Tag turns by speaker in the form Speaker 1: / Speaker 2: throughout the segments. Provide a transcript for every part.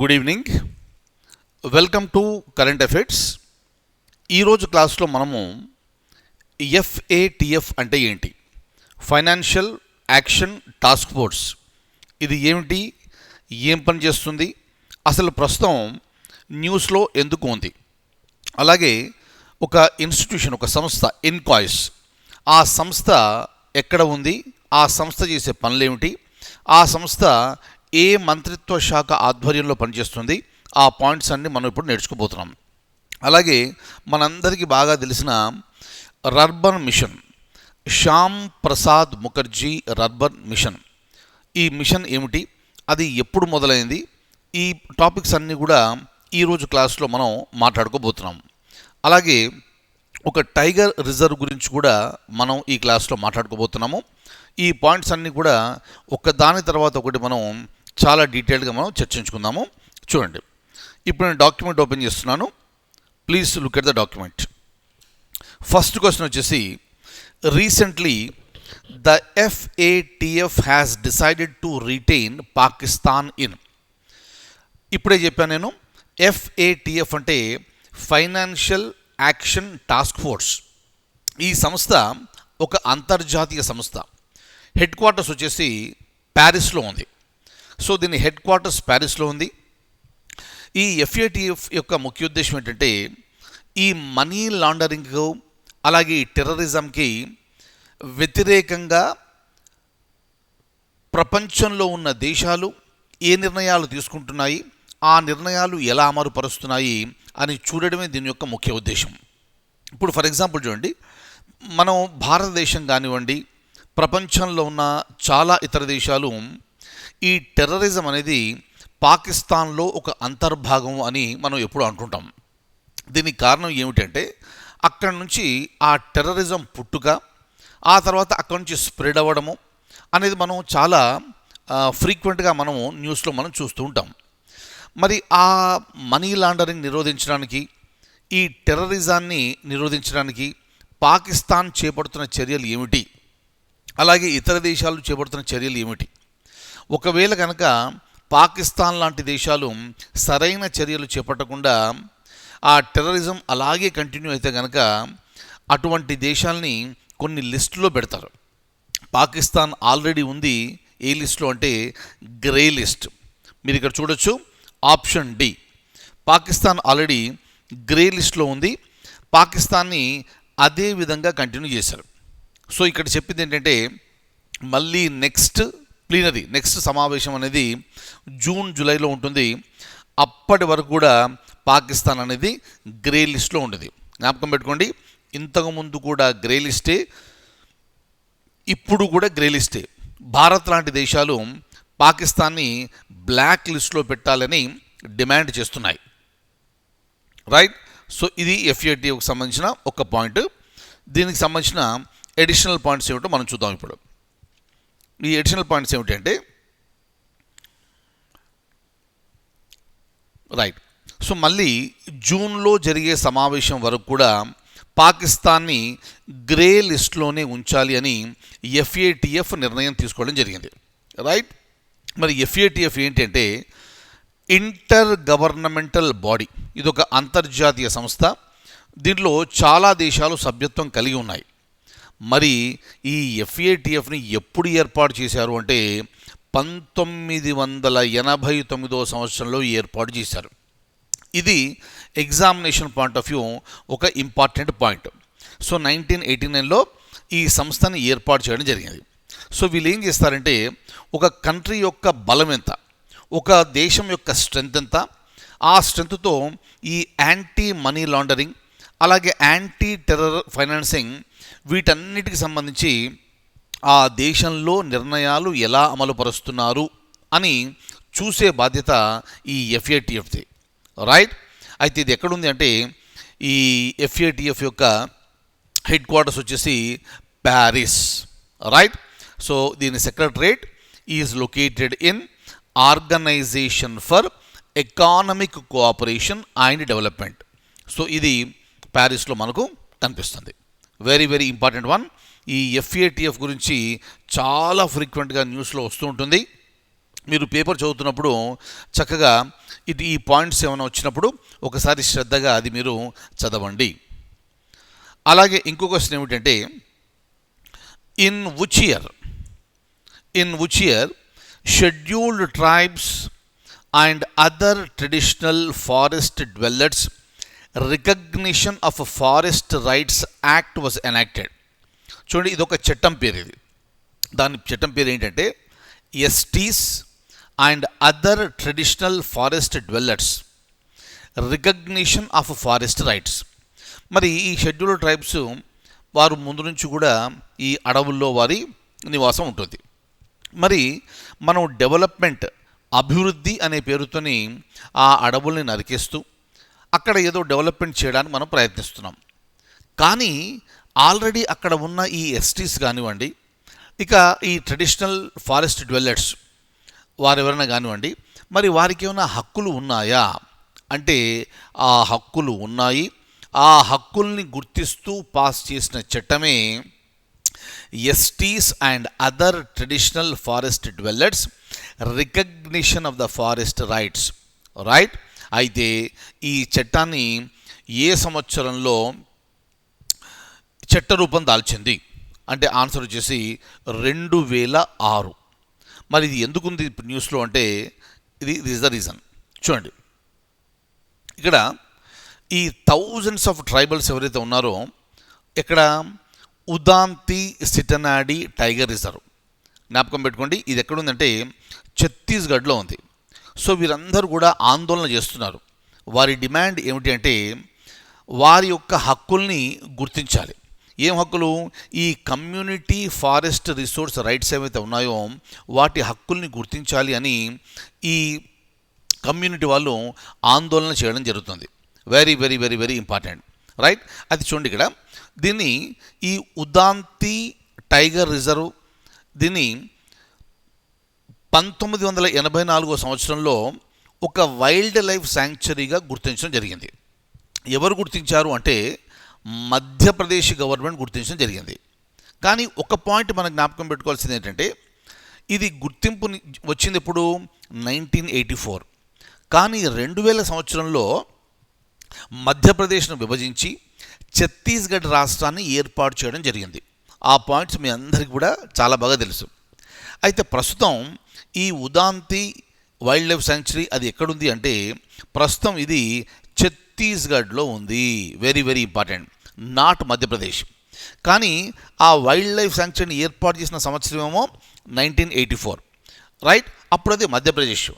Speaker 1: Good evening. Welcome to current affairs. ఈరోజు క్లాస్లో మనము ఎఫ్ఏటిఎఫ్ అంటే ఏంటి, ఫైనాన్షియల్ యాక్షన్ టాస్క్ ఫోర్స్, ఇది ఏమిటి, ఏం పని చేస్తుంది, అసలు ప్రస్తుతం న్యూస్లో ఎందుకు ఉంది, అలాగే ఒక ఇన్స్టిట్యూషన్, ఒక సంస్థ ఇన్కాయిస్, ఆ సంస్థ ఎక్కడ ఉంది, ఆ సంస్థ చేసే పనులేమిటి, ఆ సంస్థ ఏ మంత్రిత్వ శాఖ ఆధ్వర్యంలో పనిచేస్తుంది, ఆ పాయింట్స్ అన్ని మనం ఇప్పుడు నేర్చుకోబోతున్నాం. అలాగే మనందరికీ బాగా తెలిసిన rurban machine, Shyam Prasad Mukherjee rurban machine, ఈ మిషన్ ఏమిటి, అది ఎప్పుడు మొదలైంది, ఈ టాపిక్స్ అన్నీ కూడా ఈరోజు క్లాస్లో మనం మాట్లాడుకోబోతున్నాం. అలాగే ఒక టైగర్ రిజర్వ్ గురించి కూడా మనం ఈ క్లాస్లో మాట్లాడుకోబోతున్నాము. ఈ పాయింట్స్ అన్నీ కూడా ఒకదాని తర్వాత ఒకటి మనం చాలా డీటెయిల్గా మనం చర్చించుకుందాము. చూడండి, ఇప్పుడు నేను డాక్యుమెంట్ ఓపెన్ చేస్తున్నాను. Please look at the document. First question వచ్చేసి, recently the FATF has decided to retain Pakistan in. ఇప్పుడే చెప్పాను నేను, ఎఫ్ఏటిఎఫ్ అంటే ఫైనాన్షియల్ యాక్షన్ టాస్క్ ఫోర్స్. ఈ సంస్థ ఒక అంతర్జాతీయ సంస్థ. హెడ్ క్వార్టర్స్ వచ్చేసి ప్యారిస్లో ఉంది. సో దీని హెడ్ క్వార్టర్స్ ప్యారిస్లో ఉంది. ఈ ఎఫ్ఏటిఎఫ్ యొక్క ముఖ్య ఉద్దేశం ఏంటంటే, ఈ మనీ లాండరింగ్ అలాగే ఈ టెర్రరిజంకి వ్యతిరేకంగా ప్రపంచంలో ఉన్న దేశాలు ఏ నిర్ణయాలు తీసుకుంటున్నాయి, ఆ నిర్ణయాలు ఎలా అమలుపరుస్తున్నాయి అని చూడడమే దీని యొక్క ముఖ్య ఉద్దేశం. ఇప్పుడు ఫర్ ఎగ్జాంపుల్ చూడండి, మనం భారతదేశం కానివ్వండి, ప్రపంచంలో ఉన్న చాలా ఇతర దేశాలు ఈ టెర్రరిజం అనేది పాకిస్తాన్లో ఒక అంతర్భాగం అని మనం ఎప్పుడూ అంటుంటాం. దీనికి కారణం ఏమిటంటే, అక్కడి నుంచి ఆ టెర్రరిజం పుట్టుక, ఆ తర్వాత అక్కడి నుంచి స్ప్రెడ్ అవ్వడము అనేది మనం చాలా ఫ్రీక్వెంట్గా మనము న్యూస్లో మనం చూస్తూ ఉంటాం. మరి ఆ మనీ లాండరింగ్ నిరోధించడానికి, ఈ టెర్రరిజాన్ని నిరోధించడానికి పాకిస్తాన్ చేపడుతున్న చర్యలు ఏమిటి, అలాగే ఇతర దేశాలు చేపడుతున్న చర్యలు ఏమిటి, ఒకవేళ కనుక పాకిస్తాన్ లాంటి దేశాలు సరైన చర్యలు చేపట్టకుండా ఆ టెర్రరిజం అలాగే కంటిన్యూ అయితే కనుక అటువంటి దేశాలని కొన్ని లిస్టులో పెడతారు. పాకిస్తాన్ ఆల్రెడీ ఉంది ఏ లిస్టులో అంటే గ్రే లిస్ట్. మీరు ఇక్కడ చూడొచ్చు, option D, Pakistan already grey లిస్టులో ఉంది. పాకిస్తాన్ని అదే విధంగా కంటిన్యూ చేశారు. సో ఇక్కడ చెప్పింది ఏంటంటే, మళ్ళీ నెక్స్ట్ సమావేశం అనేది జూన్ జూలైలో ఉంటుంది. అప్పటి వరకు కూడా పాకిస్తాన్ అనేది గ్రే లిస్ట్లో ఉండేది. జ్ఞాపకం పెట్టుకోండి, ఇంతకుముందు కూడా గ్రే లిస్టే, ఇప్పుడు కూడా గ్రే లిస్టే. భారత్ లాంటి దేశాలు పాకిస్తాన్ని బ్లాక్ లిస్ట్లో పెట్టాలని డిమాండ్ చేస్తున్నాయి. రైట్. సో ఇది ఎఫ్ఏటిఎఫ్కి సంబంధించిన ఒక పాయింట్. దీనికి సంబంధించిన ఎడిషనల్ పాయింట్స్ ఏమిటో మనం చూద్దాం. ఇప్పుడు ఈ ఎడిషనల్ పాయింట్స్ ఏమిటంటే, రైట్, సో మళ్ళీ జూన్లో జరిగే సమావేశం వరకు కూడా పాకిస్తాన్ని గ్రే లిస్ట్లోనే ఉంచాలి అని ఎఫ్ఏటిఎఫ్ నిర్ణయం తీసుకోవడం జరిగింది. రైట్. మరి ఎఫ్ఏటిఎఫ్ ఏంటంటే ఇంటర్ గవర్నమెంటల్ బాడీ. ఇదొక అంతర్జాతీయ సంస్థ. దీంట్లో చాలా దేశాలు సభ్యత్వం కలిగి ఉన్నాయి. మరి ఈ ఎఫ్ఏటిఎఫ్ని ఎప్పుడు ఏర్పాటు చేశారు అంటే 1989 సంవత్సరంలో ఏర్పాటు చేశారు. ఇది ఎగ్జామినేషన్ పాయింట్ ఆఫ్ వ్యూ ఒక ఇంపార్టెంట్ పాయింట్. సో 1989లో ఈ సంస్థని ఏర్పాటు చేయడం జరిగింది. సో వీళ్ళు ఏం చేస్తారంటే, ఒక కంట్రీ యొక్క బలం ఎంత, ఒక దేశం యొక్క స్ట్రెంత్ ఎంత, ఆ స్ట్రెంత్తో ఈ యాంటీ మనీ లాండరింగ్ అలాగే యాంటీ టెర్రర్ ఫైనాన్సింగ్ వీటన్నిటికి సంబంధించి ఆ దేశంలో నిర్ణయాలు ఎలా అమలుపరుస్తున్నారు అని చూసే బాధ్యత ఈ ఎఫ్ఏటిఎఫ్ది. రైట్. అయితే ఇది ఎక్కడుంది అంటే, ఈ ఎఫ్ఏటిఎఫ్ యొక్క హెడ్ క్వార్టర్స్ వచ్చేసి ప్యారిస్. రైట్. సో దీని secretariat is located in organization for economic cooperation and development. So ఇది ప్యారిస్లో మనకు కనిపిస్తుంది. Very very important one. ఈ ఎఫ్ఏటిఎఫ్ గురించి చాలా ఫ్రీక్వెంట్గా న్యూస్లో వస్తూ ఉంటుంది. మీరు పేపర్ చదువుతున్నప్పుడు చక్కగా ఈ పాయింట్స్ ఏమైనా వచ్చినప్పుడు ఒకసారి శ్రద్ధగా అది మీరు చదవండి. అలాగే ఇంకో క్వశ్చన్ ఏమిటంటే in which year scheduled tribes and other traditional forest dwellers recognition of forest rights act was enacted. చూడండి, ఇది ఒక చట్టం పేరు. ఇది దాని చట్టం పేరు ఏంటంటే ఎస్టీస్ and other traditional forest dwellers recognition of forest rights. మరి ఈ షెడ్యూల్డ్ ట్రైబ్స్ వారు ముందు నుంచి కూడా ఈ అడవుల్లో వారి నివాసం ఉంటుంది. మరి మనం డెవలప్మెంట్, అభివృద్ధి అనే పేరుతోని ఆ అడవుల్ని నరికేస్తూ అక్కడ ఏదో డెవలప్మెంట్ చేయడానికి మనం ప్రయత్నిస్తున్నాం. కానీ ఆల్రెడీ అక్కడ ఉన్న ఈ ఎస్టీస్ కానివ్వండి, ఇక ఈ ట్రెడిషనల్ ఫారెస్ట్ డ్వెల్లర్స్ వారెవరైనా కానివ్వండి, మరి వారికి ఏమైనా హక్కులు ఉన్నాయా అంటే ఆ హక్కులు ఉన్నాయి. ఆ హక్కుల్ని గుర్తిస్తూ పాస్ చేసిన చట్టమే STs and other traditional forest dwellers recognition of the forest rights. Right. అయితే ఈ చట్టాన్ని ఏ సంవత్సరంలో చట్టరూపం దాల్చింది అంటే ఆన్సర్ వచ్చేసి 2006. మరి ఇది ఎందుకుంది న్యూస్లో అంటే ఇది ఈజ్ ద రీజన్. చూడండి, ఇక్కడ ఈ థౌజండ్స్ ఆఫ్ ట్రైబల్స్ ఎవరైతే ఉన్నారో ఇక్కడ ఉదాంతి సిటనాడి టైగర్ రిజర్వ్, జ్ఞాపకం పెట్టుకోండి, ఇది ఎక్కడుందంటే ఛత్తీస్గఢ్లో ఉంది. సో వీరందరూ కూడా ఆందోళన చేస్తున్నారు. వారి డిమాండ్ ఏమిటి అంటే వారి యొక్క హక్కుల్ని గుర్తించాలి. ఏం హక్కులు? ఈ కమ్యూనిటీ ఫారెస్ట్ రిసోర్స్ రైట్స్ ఏవైతే ఉన్నాయో వాటి హక్కుల్ని గుర్తించాలి అని ఈ కమ్యూనిటీ వాళ్ళు ఆందోళన చేయడం జరుగుతుంది. Very very very very important. Right. అది చూడండి, ఇక్కడ దీన్ని ఈ ఉదాంతి టైగర్ రిజర్వ్ దీన్ని 1984 సంవత్సరంలో ఒక వైల్డ్ లైఫ్ శాంక్చురీగా గుర్తించడం జరిగింది. ఎవరు గుర్తించారు అంటే మధ్యప్రదేశ్ గవర్నమెంట్ గుర్తించడం జరిగింది. కానీ ఒక పాయింట్ మనం జ్ఞాపకం పెట్టుకోవాల్సింది ఏంటంటే ఇది గుర్తింపు వచ్చింది ఇప్పుడు 1984. కానీ 2000 సంవత్సరంలో మధ్యప్రదేశ్ను విభజించి ఛత్తీస్గఢ్ రాష్ట్రాన్ని ఏర్పాటు చేయడం జరిగింది. ఆ పాయింట్స్ మీ అందరికీ కూడా చాలా బాగా తెలుసు. అయితే ప్రస్తుతం ఈ ఉదాంతి వైల్డ్ లైఫ్ శాంక్చురీ అది ఎక్కడుంది అంటే ప్రస్తుతం ఇది ఛత్తీస్గఢ్లో ఉంది. Very very important, not Madhya Pradesh. కానీ ఆ వైల్డ్ లైఫ్ శాంక్చురీని ఏర్పాటు చేసిన సంవత్సరం ఏమో 1984. రైట్. అప్పుడు అది మధ్యప్రదేశ్,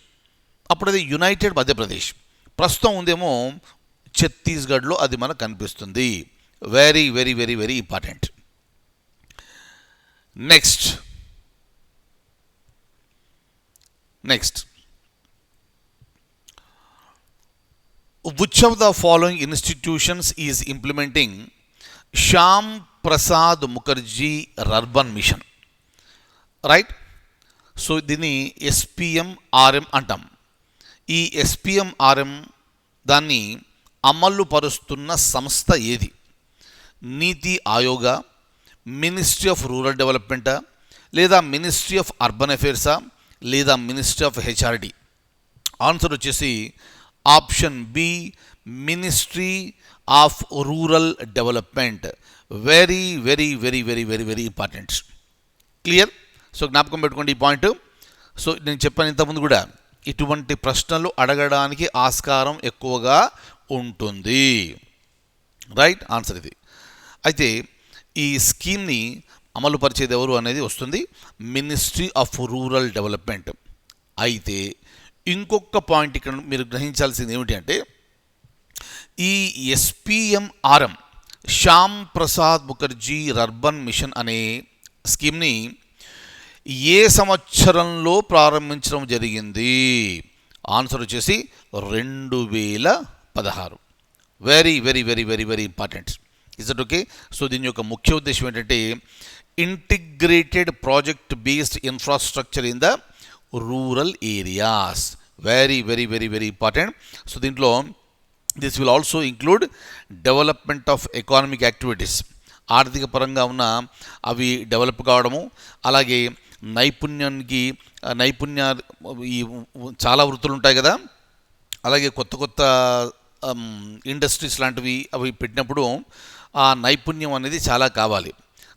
Speaker 1: అప్పుడు అది యునైటెడ్ మధ్యప్రదేశ్. ప్రస్తుతం ఉందేమో ఛత్తీస్గఢ్లో, అది మనకు కనిపిస్తుంది. Very very very very important. Next which of the following institutions is implementing Shyam Prasad Mukherjee Urban Mission? Right. So దీన్ని SPMRM అంటాం. ఈ SPMRM దాన్ని అమలు పరుస్తున్న సంస్థ ఏది? నీతి ఆయోగా, మినిస్ట్రీ ఆఫ్ రూరల్ డెవలప్మెంటా, లేదా మినిస్ట్రీ ఆఫ్ అర్బన్ అఫేర్సా, లేదా మినిస్ట్రీ ఆఫ్ హెచ్ఆర్డి? ఆన్సర్ వచ్చేసి option B, ministry of rural development. Very very very very very very important. Clear? So జ్ఞాపకం పెట్టుకోండి ఈ పాయింట్. సో నేను చెప్పాను ఇంతకుముందు కూడా, ఇటువంటి ప్రశ్నలు అడగడానికి ఆస్కారం ఎక్కువగా ఉంటుంది. రైట్ ఆన్సర్ ఇది. అయితే ఈ స్కీమ్ని అమలు పరిచేది ఎవరు అనేది వస్తుంది, మినిస్ట్రీ ఆఫ్ రూరల్ డెవలప్మెంట్. అయితే ఇంకొక పాయింట్ ఇక్కడ మీరు గ్రహించాల్సింది ఏమిటి అంటే ఈ SPMRM Shyam Prasad Mukherjee urban mission అనే స్కీమ్ని ఏ సంవత్సరంలో ప్రారంభించడం జరిగింది? ఆన్సర్ వచ్చేసి 2016. Very very very very very important. Is that okay? So దీని యొక్క ముఖ్య ఉద్దేశం ఏంటంటే integrated project based infrastructure in the rural areas. Very very very very important. So దీంట్లో this will also include development of economic activities, ఆర్థిక పరంగా ఉన్న అవి డెవలప్ కావడము, అలాగే నైపుణ్య ఈ చాలా వృత్తులు ఉంటాయి కదా, అలాగే కొత్త కొత్త ఇండస్ట్రీస్ లాంటివి అవి పెట్టినప్పుడు ఆ నైపుణ్యం అనేది చాలా కావాలి.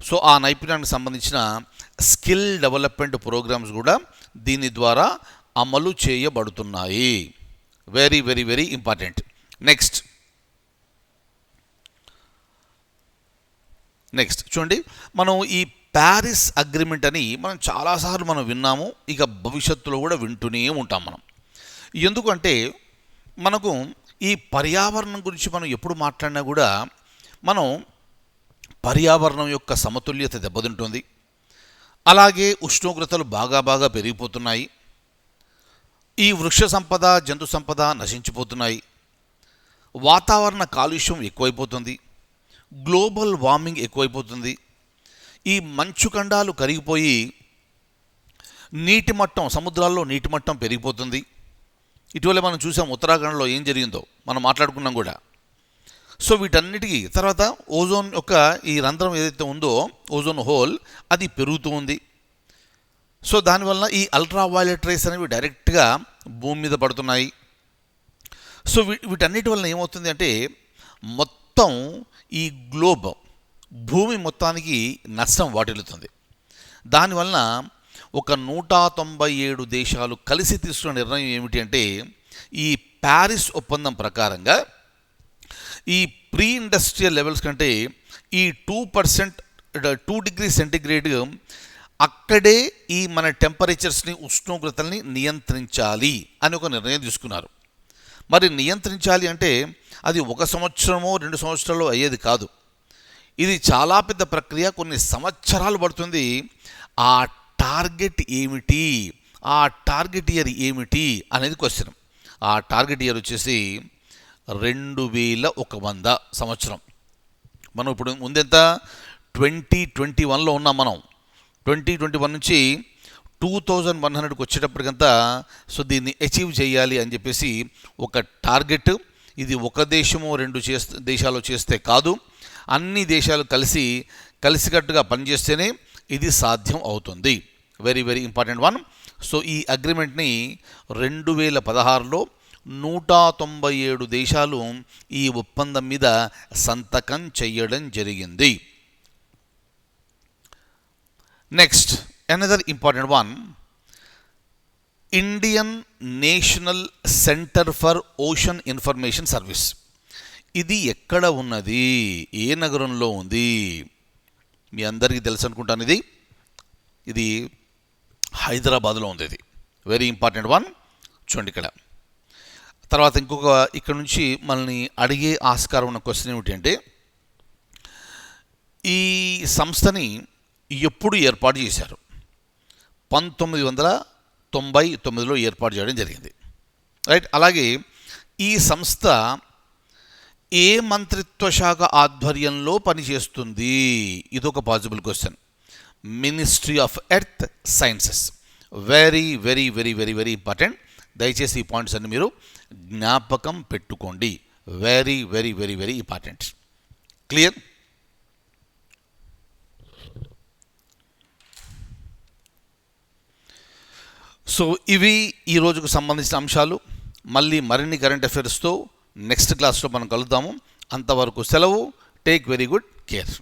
Speaker 1: సో ఆ నైపుణ్యానికి సంబంధించిన స్కిల్ డెవలప్మెంట్ ప్రోగ్రామ్స్ కూడా దీని ద్వారా అమలు చేయబడుతున్నాయి. Very very very important. Next చూడండి, మనం ఈ ప్యారిస్ అగ్రిమెంట్ అని మనం చాలాసార్లు మనం విన్నాము, ఇక భవిష్యత్తులో కూడా వింటూనే ఉంటాం మనం. ఎందుకంటే మనకు ఈ పర్యావరణం గురించి మనం ఎప్పుడు మాట్లాడినా కూడా మనం పర్యావరణం యొక్క సమతుల్యత దెబ్బతింటుంది, అలాగే ఉష్ణోగ్రతలు బాగా పెరిగిపోతున్నాయి, ఈ వృక్ష సంపద జంతు సంపద నశించిపోతున్నాయి, వాతావరణ కాలుష్యం ఎక్కువైపోతుంది, గ్లోబల్ వార్మింగ్ ఎక్కువైపోతుంది, ఈ మంచు ఖండాలు కరిగిపోయి సముద్రాల్లో నీటి మట్టం పెరిగిపోతుంది. ఇటీవల మనం చూసాం ఉత్తరాఖండ్లో ఏం జరిగిందో మనం మాట్లాడుకున్నాం కూడా. సో వీటన్నిటికీ తర్వాత ఓజోన్ యొక్క ఈ రంధ్రం ఏదైతే ఉందో ఓజోన్ హోల్ అది పెరుగుతూ ఉంది. సో దానివల్ల ఈ అల్ట్రా వైలెట్ రేస్ అనేవి డైరెక్ట్గా భూమి మీద పడుతున్నాయి. సో వీటన్నిటి వలన ఏమవుతుంది అంటే మొత్తం ఈ గ్లోబ్ భూమి మొత్తానికి నష్టం వాటిల్లుతుంది. దానివలన ఒక 197 దేశాలు కలిసి తీసుకున్న నిర్ణయం ఏమిటి అంటే ఈ ప్యారిస్ ఒప్పందం ప్రకారంగా ఈ ప్రీ ఇండస్ట్రియల్ లెవెల్స్ కంటే ఈ 2 డిగ్రీ సెంటిగ్రేడ్ అక్కడే ఈ మన టెంపరేచర్స్ని ఉష్ణోగ్రతల్ని నియంత్రించాలి అని ఒక నిర్ణయం తీసుకున్నారు. మరి నియంత్రించాలి అంటే అది 1 సంవత్సరమో 2 సంవత్సరాలు అయ్యేది కాదు, ఇది చాలా పెద్ద ప్రక్రియ, కొన్ని సంవత్సరాలు పడుతుంది. ఆ టార్గెట్ ఏమిటి, ఆ టార్గెట్ ఇయర్ ఏమిటి అనేది క్వశ్చన్. ఆ టార్గెట్ ఇయర్ వచ్చేసి 2100 సంవత్సరం. మనం ఇప్పుడు ముందెంత 2021లో ఉన్నాం మనం. 2021 నుంచి 2100కి వచ్చేటప్పటికంతా సో దీన్ని అచీవ్ చేయాలి అని చెప్పేసి ఒక టార్గెట్. ఇది ఒక దేశమో 2 దేశాలు చేస్తే కాదు, అన్ని దేశాలు కలిసికట్టుగా పనిచేస్తేనే ఇది సాధ్యం అవుతుంది. Very very important one. So ఈ అగ్రిమెంట్ని 2016లో 197 దేశాలు ఈ ఒప్పందం మీద సంతకం చేయడం జరిగింది. Next another important one, Indian national centre for ocean information service. ఇది ఎక్కడ ఉన్నది, ఏ నగరంలో ఉంది? మీ అందరికీ తెలుసు అనుకుంటాను. ఇది హైదరాబాద్లో ఉంది. ఇది వెరీ ఇంపార్టెంట్ వన్. చూడండి ఇక్కడ తర్వాత ఇక్కడ నుంచి మనల్ని అడిగే ఆస్కారం ఉన్న క్వశ్చన్ ఏమిటంటే ఈ సంస్థని ఎప్పుడు ఏర్పాటు చేశారు? 1999లో ఏర్పాటు చేయడం జరిగింది, రైట్. అలాగే ఈ సంస్థ ఏ మంత్రిత్వ శాఖ ఆధ్వర్యంలో పనిచేస్తుంది? ఇదొక possible question. Ministry of earth sciences. Very very very very very important. దయచేసి ఈ పాయింట్స్ అన్ని మీరు జ్ఞాపకం పెట్టుకోండి. Very very very very important. Clear? So ఇవి ఈ రోజుకు సంబంధించిన అంశాలు. మళ్ళీ మరిన్ని కరెంట్ అఫైర్స్తో నెక్స్ట్ క్లాస్లో మనం కలుద్దాము. అంతవరకు సెలవు. Take very good care.